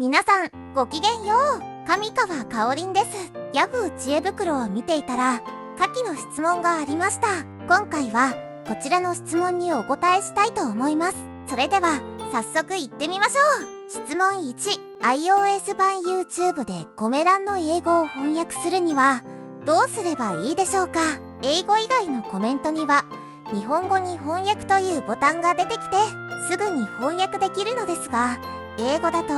皆さん、ごきげんよう。上川かおりんです。ヤフー知恵袋を見ていたら、下記の質問がありました。今回は、こちらの質問にお答えしたいと思います。それでは、早速行ってみましょう。質問1、iOS 版 YouTube でコメ欄の英語を翻訳するには、どうすればいいでしょうか。英語以外のコメントには、日本語に翻訳というボタンが出てきて、すぐに翻訳できるのですが、英語だと、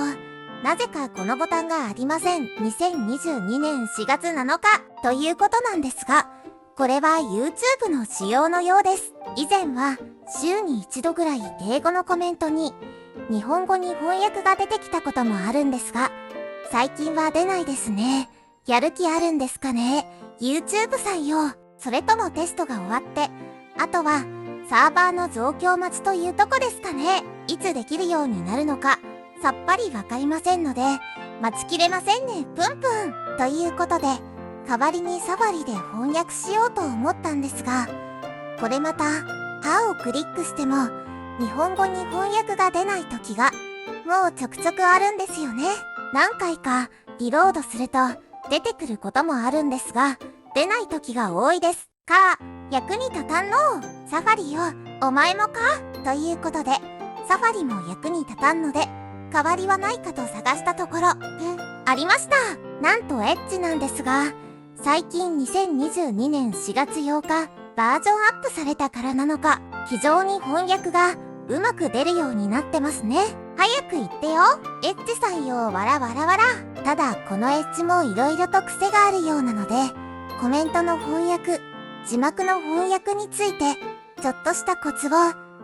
なぜかこのボタンがありません。2022年4月7日ということなんですが、これは YouTube の仕様のようです。以前は週に一度ぐらい英語のコメントに日本語に翻訳が出てきたこともあるんですが、最近は出ないですね。やる気あるんですかね？ YouTube さんよ。それともテストが終わって、あとはサーバーの増強待ちというとこですかね。いつできるようになるのかさっぱりわかりませんので、待ちきれませんね、ぷんぷん。ということで、代わりにサファリで翻訳しようと思ったんですが、これまた、歯をクリックしても、日本語に翻訳が出ない時が、もうちょくちょくあるんですよね。何回かリロードすると、出てくることもあるんですが、出ない時が多いです。役に立たんのサファリよ、お前もかということで、サファリも役に立たんので、代わりはないかと探したところ、ありました。なんとエッチなんですが、最近2022年4月8日、バージョンアップされたからなのか、非常に翻訳がうまく出るようになってますね。早く言ってよ。エッチさんよ、わらわらわら。ただ、このエッチも色々と癖があるようなので、コメントの翻訳、字幕の翻訳について、ちょっとしたコツを、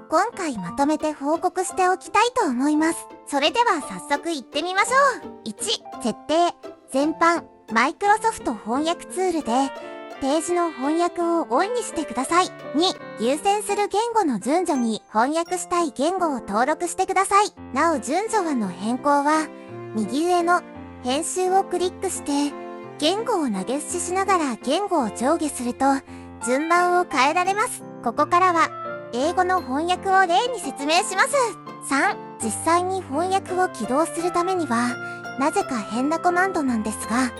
今回まとめて報告しておきたいと思います。それでは早速行ってみましょう。1、設定。全般、マイクロソフト翻訳ツールで、ページの翻訳をオンにしてください。2、優先する言語の順序に翻訳したい言語を登録してください。なお順序の変更は、右上の編集をクリックして、言語を投げ打ちしながら言語を上下すると、順番を変えられます。ここからは、英語の翻訳を例に説明します。3、実際に翻訳を起動するためには、なぜか変なコマンドなんですが、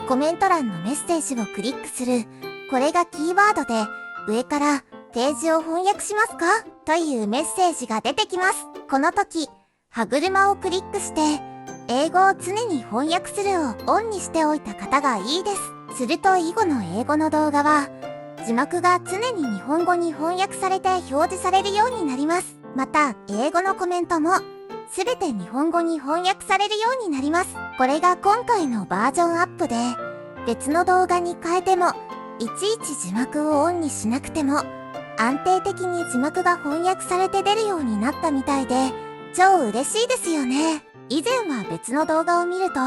コメント欄のメッセージをクリックする、これがキーワードで、上からページを翻訳しますかというメッセージが出てきます。この時、歯車をクリックして、英語を常に翻訳するをオンにしておいた方がいいです。すると以後の英語の動画は、字幕が常に日本語に翻訳されて表示されるようになります。また、英語のコメントも、すべて日本語に翻訳されるようになります。これが今回のバージョンアップで、別の動画に変えても、いちいち字幕をオンにしなくても、安定的に字幕が翻訳されて出るようになったみたいで、超嬉しいですよね。以前は別の動画を見ると、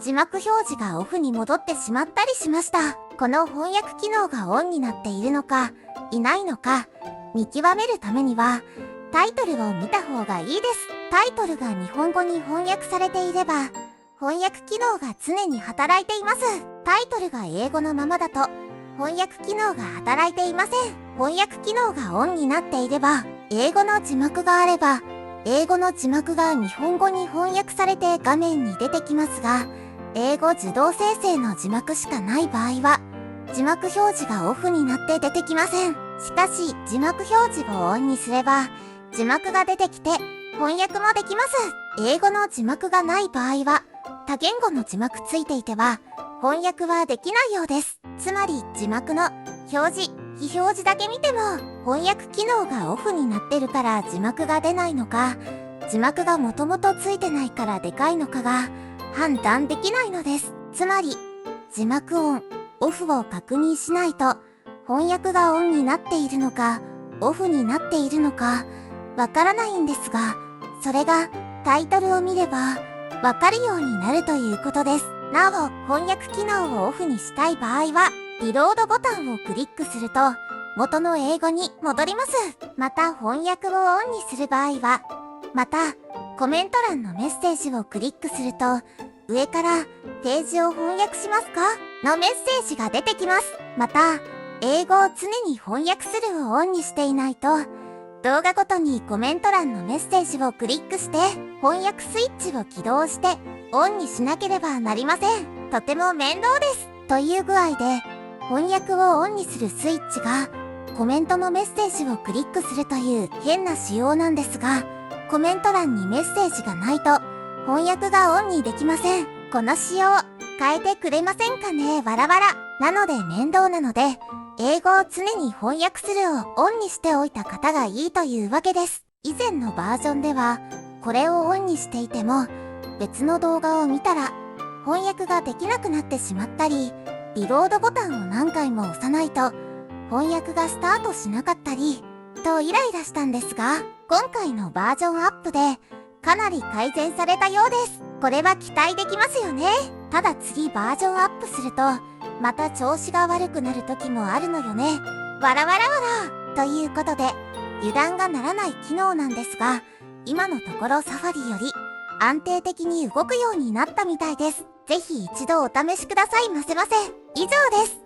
字幕表示がオフに戻ってしまったりしました。この翻訳機能がオンになっているのか、いないのか、見極めるためには、タイトルを見た方がいいです。タイトルが日本語に翻訳されていれば、翻訳機能が常に働いています。タイトルが英語のままだと、翻訳機能が働いていません。翻訳機能がオンになっていれば、英語の字幕があれば、英語の字幕が日本語に翻訳されて画面に出てきますが、英語自動生成の字幕しかない場合は、字幕表示がオフになって出てきません。しかし、字幕表示をオンにすれば、字幕が出てきて、翻訳もできます。英語の字幕がない場合は、多言語の字幕ついていては、翻訳はできないようです。つまり、字幕の表示、非表示だけ見ても、翻訳機能がオフになってるから字幕が出ないのか、字幕がもともとついてないからでかいのかが、判断できないのです。つまり、字幕オン、オフを確認しないと、翻訳がオンになっているのか、オフになっているのか、わからないんですが、それがタイトルを見れば、わかるようになるということです。なお、翻訳機能をオフにしたい場合は、リロードボタンをクリックすると、元の英語に戻ります。また、翻訳をオンにする場合は、また、コメント欄のメッセージをクリックすると、上からページを翻訳しますかのメッセージが出てきます。また、英語を常に翻訳するをオンにしていないと、動画ごとにコメント欄のメッセージをクリックして、翻訳スイッチを起動して、オンにしなければなりません。とても面倒です。という具合で、翻訳をオンにするスイッチが、コメントのメッセージをクリックするという変な仕様なんですが、コメント欄にメッセージがないと、翻訳がオンにできません。この仕様、変えてくれませんかね、わらわら。なので面倒なので、英語を常に翻訳するをオンにしておいた方がいいというわけです。以前のバージョンでは、これをオンにしていても、別の動画を見たら、翻訳ができなくなってしまったり、リロードボタンを何回も押さないと、翻訳がスタートしなかったり、とイライラしたんですが、今回のバージョンアップで、かなり改善されたようです。これは期待できますよね。ただ次バージョンアップすると、また調子が悪くなる時もあるのよね。わらわらわら。ということで、油断がならない機能なんですが、今のところサファリより安定的に動くようになったみたいです。ぜひ一度お試しくださいませませ。以上です。